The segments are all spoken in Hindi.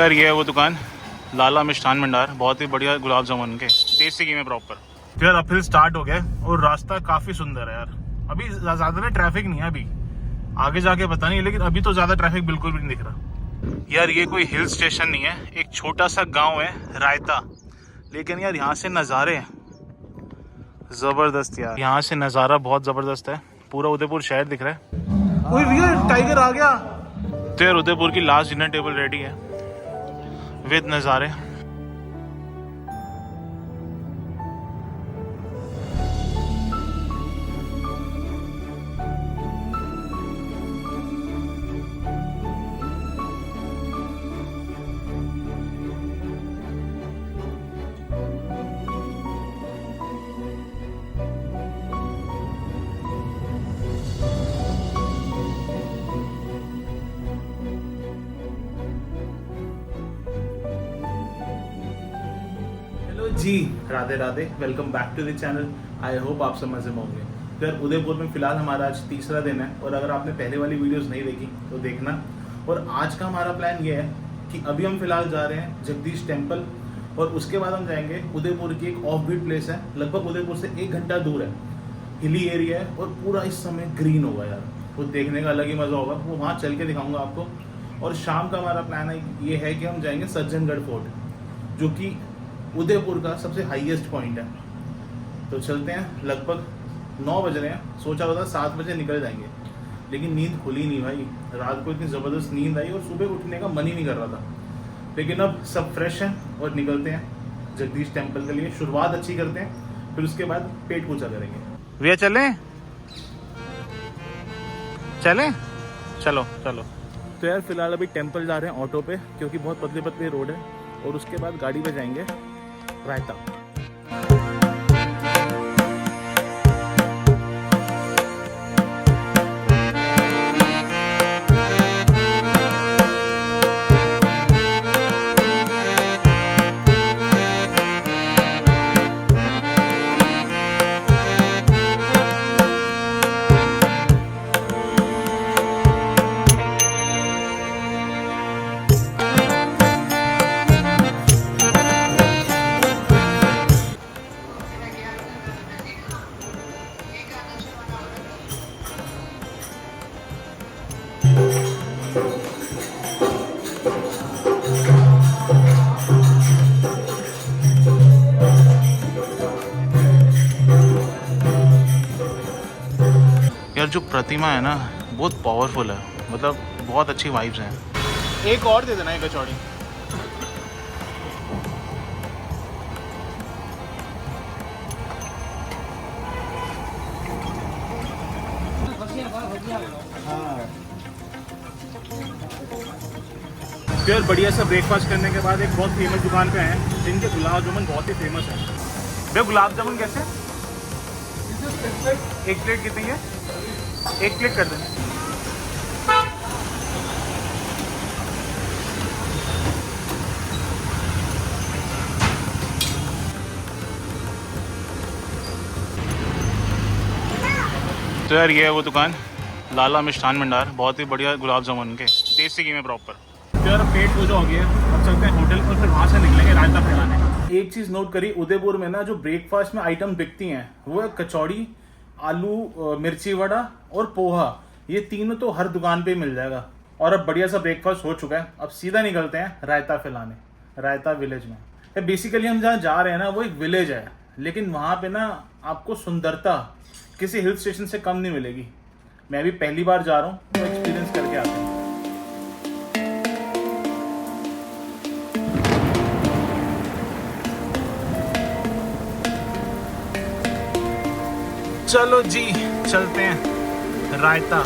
यार ये है वो दुकान, लाला मिष्ठान भंडार। बहुत ही बढ़िया गुलाब जामुन के, देसी घी में प्रॉपर। तो यार अपहिल स्टार्ट हो गया और रास्ता काफी सुंदर है यार। अभी ज्यादा ना ट्रैफिक नहीं है, अभी आगे जाके पता नहीं, लेकिन अभी तो ज्यादा ट्रैफिक बिल्कुल भी नहीं दिख रहा। यार ये कोई हिल स्टेशन नहीं है, एक छोटा सा गांव है रायता। लेकिन यार यहाँ से नज़ारे जबरदस्त यार, यहाँ से नज़ारा बहुत जबरदस्त है। पूरा उदयपुर शहर दिख रहा है। ओए भैया टाइगर आ गया। तो यार उदयपुर की लास्ट डिनर टेबल रेडी है विद नज़ारे। जी Radhe Radhe, welcome back to the channel. I hope आप सब मजे में होंगे। तो यार उदयपुर में फिलहाल हमारा आज तीसरा दिन है और अगर आपने पहले वाली वीडियोस नहीं देखी तो देखना। और आज का हमारा प्लान ये है कि अभी हम फिलहाल जा रहे हैं जगदीश टेम्पल और उसके बाद हम जाएंगे उदयपुर की एक ऑफ बीट प्लेस है, लगभग उदयपुर से 1 घंटा दूर है, हिली एरिया है और पूरा इस समय ग्रीन होगा यार, वो देखने का अलग ही मजा होगा। वो वहाँ चल के दिखाऊंगा आपको। और शाम का हमारा प्लान है ये है कि हम जाएंगे सज्जनगढ़ फोर्ट, जो कि उदयपुर का सबसे हाईएस्ट पॉइंट है। तो चलते हैं, लगभग 9 बज रहे हैं। सोचा होता 7 बजे निकल जाएंगे, लेकिन नींद खुली नहीं भाई। रात को इतनी ज़बरदस्त नींद आई और सुबह उठने का मन ही नहीं कर रहा था। लेकिन अब सब फ्रेश है और निकलते हैं जगदीश टेम्पल के लिए। शुरुआत अच्छी करते हैं, फिर उसके बाद पेट पूजा करेंगे। भैया चलें चलें, चलो चलो। तो यार फिलहाल अभी टेम्पल जा रहे हैं ऑटो पे, क्योंकि बहुत पतले पतले रोड है। और उसके बाद गाड़ी पे जाएंगे रायता। यार जो प्रतिमा है ना बहुत पावरफुल है, मतलब बहुत अच्छी वाइब्स हैं। एक और दे देना, एक कचौड़ी। फिर बढ़िया सा ब्रेकफास्ट करने के बाद एक बहुत फेमस दुकान पे आए हैं जिनके गुलाब जामुन बहुत ही फेमस है। भैया गुलाब जामुन कैसे? 1 प्लेट कितनी है? 1 प्लेट कर देना। तो यार ये है वो दुकान, लाला मिष्ठान भंडार। बहुत ही बढ़िया गुलाब जामुन के, देसी घी में प्रॉपर। तो यार पेट पूजा हो गया, अब चलते हैं होटल और फिर वहाँ से निकलेंगे रायता फैलाने। एक चीज़ नोट करी, उदयपुर में ना जो ब्रेकफास्ट में आइटम बिकती हैं वो है कचौड़ी, आलू मिर्ची वड़ा और पोहा। ये तीनों तो हर दुकान पे मिल जाएगा। और अब बढ़िया सा ब्रेकफास्ट हो चुका है, अब सीधा निकलते हैं रायता फैलाने, रायता विलेज में। बेसिकली हम जहाँ जा रहे हैं ना वो एक विलेज है, लेकिन वहाँ पे ना आपको सुंदरता किसी हिल स्टेशन से कम नहीं मिलेगी। मैं भी पहली बार जा रहा हूँ तो एक्सपीरियंस करके आते हैं। चलो जी चलते हैं रायता।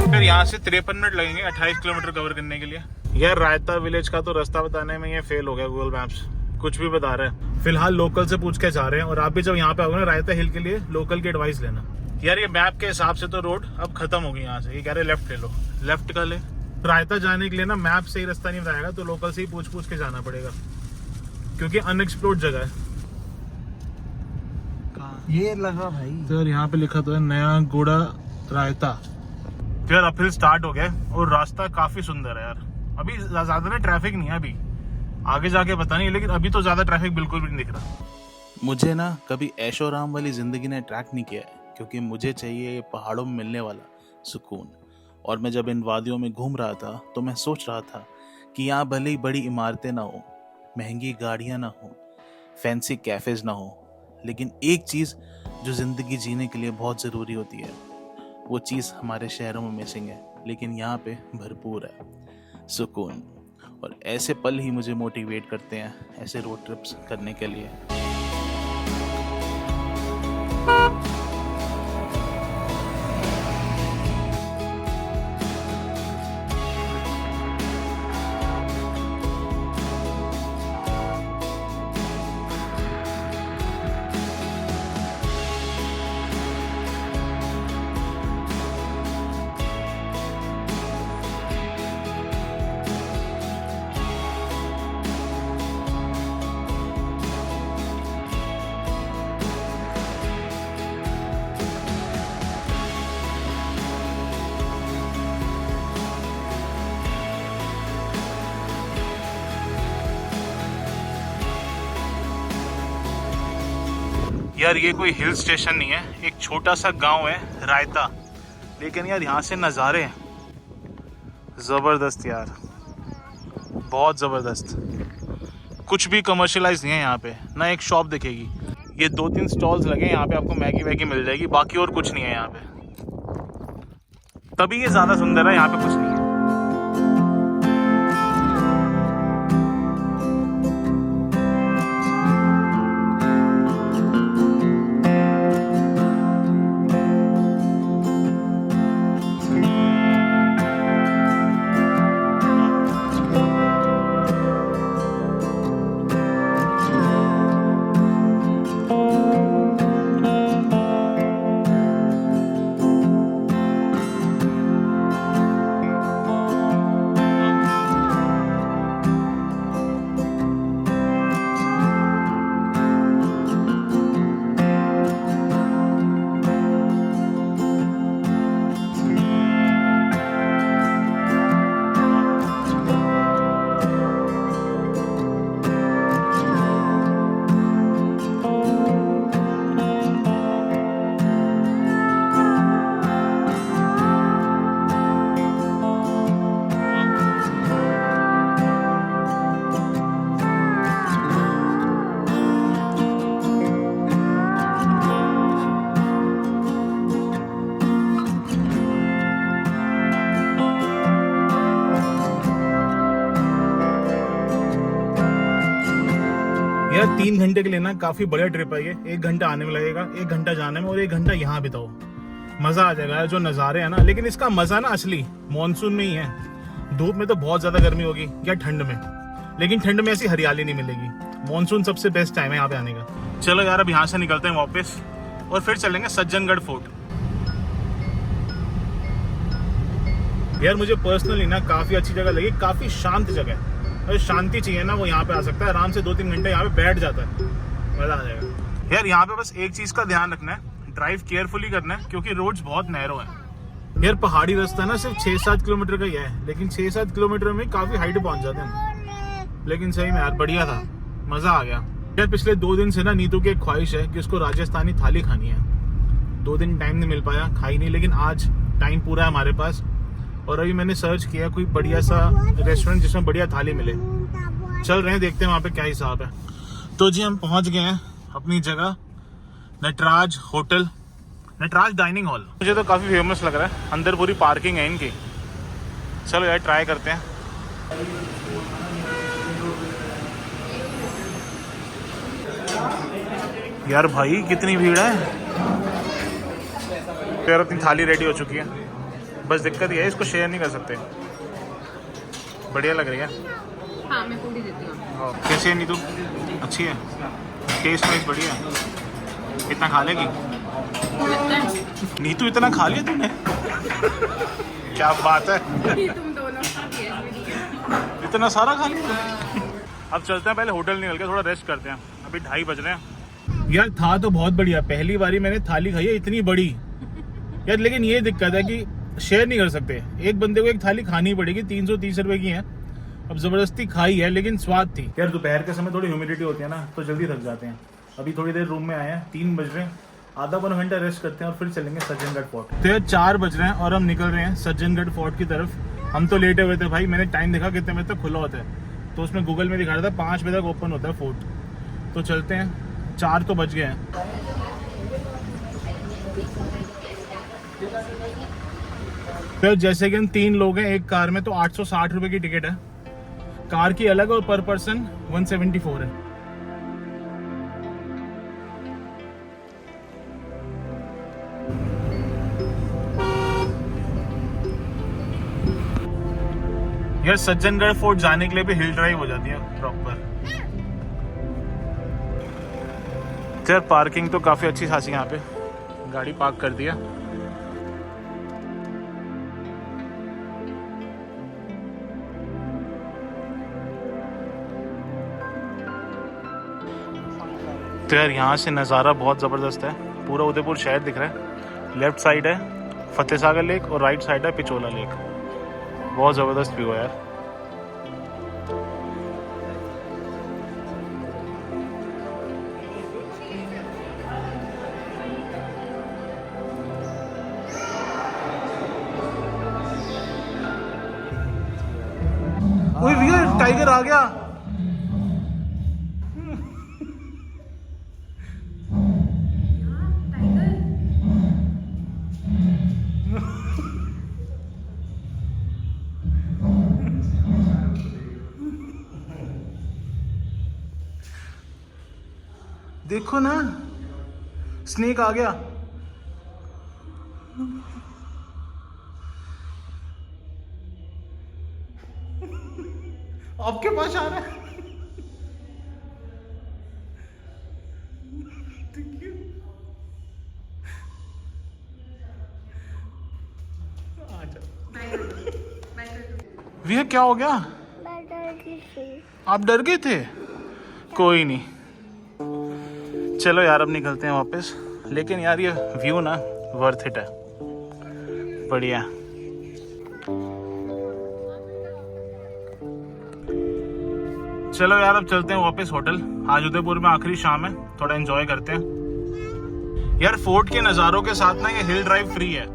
फिर यहाँ से 53 मिनट लगेंगे 28 किलोमीटर कवर करने के लिए। यार रायता विलेज का तो रास्ता बताने में ये फेल हो गया, गूगल मैप्स कुछ भी बता रहा है। फिलहाल लोकल से पूछ के जा रहे हैं। और आप भी जब यहाँ पे आओगे ना रायता हिल के लिए, लोकल की एडवाइस लेना। यार ये मैप के हिसाब से तो रोड अब खत्म होगी यहाँ से। ये कह रहे लेफ्ट ले लो, लेफ्ट का ले। रायता जाने के लिए ना मैप से ही रास्ता नहीं बताएगा, तो लोकल से ही पूछ पूछ के जाना पड़ेगा, क्योंकि अनएक्सप्लोर्ड जगह है। ये लगा भाई। तो यार यहाँ पे लिखा तो है नया गोड़ा रायता। यार अपहिल स्टार्ट हो गया और रास्ता काफी सुंदर है यार। अभी ज्यादा ना ट्रैफिक नहीं है, अभी आगे जाके पता नहीं, लेकिन अभी तो ज्यादा ट्रैफिक बिल्कुल भी नहीं दिख रहा। मुझे ना कभी ऐशो आराम वाली जिंदगी ने अट्रैक्ट नहीं किया है, क्योंकि मुझे चाहिए पहाड़ों में मिलने वाला सुकून। और मैं जब इन वादियों में घूम रहा था तो मैं सोच रहा था कि यहाँ भले ही बड़ी इमारतें ना हो, महंगी गाड़ियाँ ना हो, फैंसी कैफेज ना हो, लेकिन एक चीज़ जो ज़िंदगी जीने के लिए बहुत ज़रूरी होती है, वो चीज़ हमारे शहरों में मिसिंग है, लेकिन यहाँ पे भरपूर है, सुकून। और ऐसे पल ही मुझे मोटिवेट करते हैं ऐसे रोड ट्रिप्स करने के लिए। यार ये कोई हिल स्टेशन नहीं है, एक छोटा सा गांव है रायता, लेकिन यार यहाँ से नज़ारे ज़बरदस्त यार, बहुत ज़बरदस्त। कुछ भी कमर्शियलाइज नहीं है यहाँ पे, ना एक शॉप दिखेगी। ये 2-3 स्टॉल्स लगे हैं यहाँ पे, आपको मैगी वैगी मिल जाएगी, बाकी और कुछ नहीं है यहाँ पे। तभी ये ज़्यादा सुंदर है, यहाँ पे कुछ नहीं है। यार 3 घंटे के लिए ना काफी बढ़िया ट्रिप है ये। 1 घंटा आने में लगेगा, 1 घंटा जाने में और 1 घंटा यहाँ बिताओ, मजा आ जाएगा। जो नज़ारे हैं ना, लेकिन इसका मजा ना असली मॉनसून में ही है। धूप में तो बहुत ज्यादा गर्मी होगी या ठंड में, लेकिन ठंड में ऐसी हरियाली नहीं मिलेगी। मॉनसून सबसे बेस्ट टाइम है यहाँ पे आने का। चलो यार अब यहाँ से निकलते हैं वापस और फिर चलेंगे सज्जनगढ़ फोर्ट। यार मुझे पर्सनली ना काफी अच्छी जगह लगी, काफी शांत जगह है। अगर शांति चाहिए ना, वो यहाँ पे आ सकता है, आराम से 2-3 घंटे यहाँ पे बैठ जाता है, मजा आ जाएगा। यार यहाँ पे बस एक चीज का ध्यान रखना है, ड्राइव केयरफुली करना है, क्योंकि रोड्स बहुत नैरो है। यार पहाड़ी रास्ता ना सिर्फ 6-7 किलोमीटर का ही है, लेकिन 6-7 किलोमीटर में काफी हाइट पहुंच जाते हैं। लेकिन सही में यार बढ़िया था, मजा आ गया। यार पिछले 2 दिन से ना नीतू की एक ख्वाहिश है कि उसको राजस्थानी थाली खानी है। 2 दिन टाइम नहीं मिल पाया, खाई नहीं, लेकिन आज टाइम पूरा है हमारे पास। और अभी मैंने सर्च किया कोई बढ़िया सा रेस्टोरेंट जिसमें बढ़िया थाली मिले। चल रहे हैं, देखते हैं वहाँ पे क्या हिसाब है। तो जी हम पहुँच गए हैं अपनी जगह, Nataraj hotel, Nataraj dining hall. मुझे तो काफ़ी फेमस लग रहा है, अंदर पूरी पार्किंग है इनकी। चलो यार ट्राई करते हैं। यार भाई कितनी भीड़ है। तो यार अपनी थाली रेडी हो चुकी है, बस दिक्कत ये है इसको शेयर नहीं कर सकते। बढ़िया लग रही है। हाँ मैं पूरी देती हूँ। कैसी है नीतू? अच्छी है, टेस्ट वाइज बढ़िया है। इतना खा लेगी नीतू? इतना खा लिया तूने? क्या बात है, तुम दोनों इतना सारा खा लिया। अब चलते हैं, पहले होटल निकल के थोड़ा रेस्ट करते हैं, अभी 2:30 बज रहे हैं। यार था तो बहुत बढ़िया, पहली बारी मैंने थाली खाई है इतनी बड़ी यार, लेकिन ये दिक्कत है कि शेयर नहीं कर सकते, एक बंदे को एक थाली खानी पड़ेगी। 330 रुपए की है। अब जबरदस्ती खाई है लेकिन स्वाद थी। यार दोपहर के समय थोड़ी ह्यूमिडिटी होती है ना, तो जल्दी थक जाते हैं। अभी थोड़ी देर रूम में आए हैं, 3 बज रहे हैं, आधा पौना घंटा रेस्ट करते हैं और फिर चलेंगे सज्जनगढ़ फोर्ट। तो यार 4 बज रहे हैं और हम निकल रहे हैं सज्जनगढ़ फोर्ट की तरफ। हम तो लेटे हुए थे भाई, मैंने टाइम देखा कितने बजे तक खुला होता है, तो उसमें गूगल में दिखा रहा था 5 बजे तक ओपन होता है फोर्ट। तो चलते हैं, 4 तो बज गए हैं। तो जैसे कि हम 3 लोग हैं एक कार में, तो 860 रुपए की टिकट है। कार की अलग और पर पर्सन 174 है। यार सज्जनगढ़ फोर्ट जाने के लिए भी हिल ड्राइव हो जाती है प्रॉपर। यार पार्किंग तो काफी अच्छी खासी यहाँ पे, गाड़ी पार्क कर दिया। तो यार यहाँ से नज़ारा बहुत ज़बरदस्त है, पूरा उदयपुर शहर दिख रहा है। लेफ्ट साइड है फतेह सागर लेक और राइट साइड है पिछोला लेक। बहुत ज़बरदस्त व्यू है यार। ओए भैया टाइगर आ गया। देखो ना, स्नेक आ गया। आपके पास आ रहा है। भैया क्या हो गया? आप डर गए थे? कोई नहीं, चलो यार अब निकलते हैं वापस। लेकिन यार ये व्यू ना वर्थ इट है, बढ़िया। चलो यार अब चलते हैं वापस होटल। आज उदयपुर में आखिरी शाम है, थोड़ा एंजॉय करते हैं। यार फोर्ट के नज़ारों के साथ ना ये हिल ड्राइव फ्री है।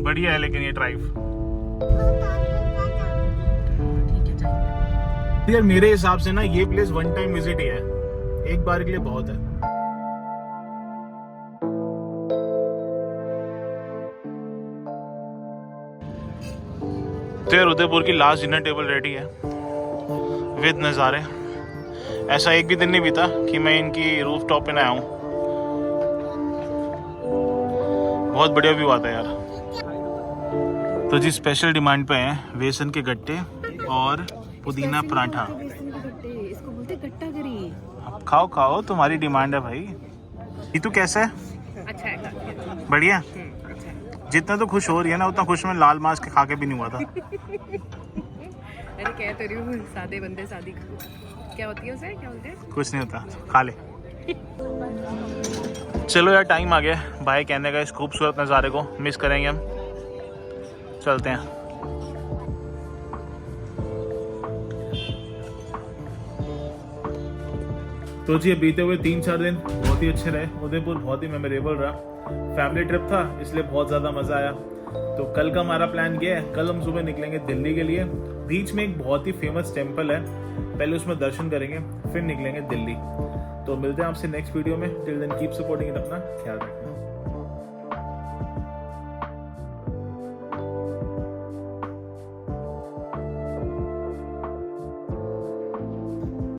बढ़िया है लेकिन ये ड्राइव। यार मेरे हिसाब से ना ये प्लेस 1 टाइम विजिट ही है, एक बार के लिए बहुत है। तो यार उदयपुर की लास्ट डिनर टेबल रेडी है विद नज़ारे। ऐसा एक भी दिन नहीं बीता कि मैं इनकी रूफ टॉप पे ना आऊं। बहुत बढ़िया व्यू आता है यार। तो जी स्पेशल डिमांड पे हैं बेसन के गट्टे और पुदीना पराठा। इसको बोलते गट्टा करी। अब खाओ खाओ, तुम्हारी डिमांड है भाई। ये तो कैसा है? अच्छा है, बढ़िया। अच्छा है। जितना तो खुश हो रही है ना, उतना खुश मैं लाल मांस के खा के भी नहीं हुआ था। अरे कह तो रही हूँ, सादे बंदे शादी क्या होती है, उसे क्या बोलते हैं? कुछ नहीं होता, खा ले। चलो यार टाइम आ गया बाय कहने का। इस खूबसूरत नज़ारे को मिस करेंगे हम, चलते हैं। तो जी बीते हुए 3-4 दिन बहुत ही अच्छे रहे। उदयपुर बहुत ही मेमोरेबल रहा। फैमिली ट्रिप था इसलिए बहुत ज़्यादा मज़ा आया। तो कल का हमारा प्लान ये है, कल हम सुबह निकलेंगे दिल्ली के लिए। बीच में एक बहुत ही फेमस टेम्पल है, पहले उसमें दर्शन करेंगे फिर निकलेंगे दिल्ली। तो मिलते हैं आपसे नेक्स्ट वीडियो में। टिल देन कीप सपोर्टिंग, अपना ख्याल रखना।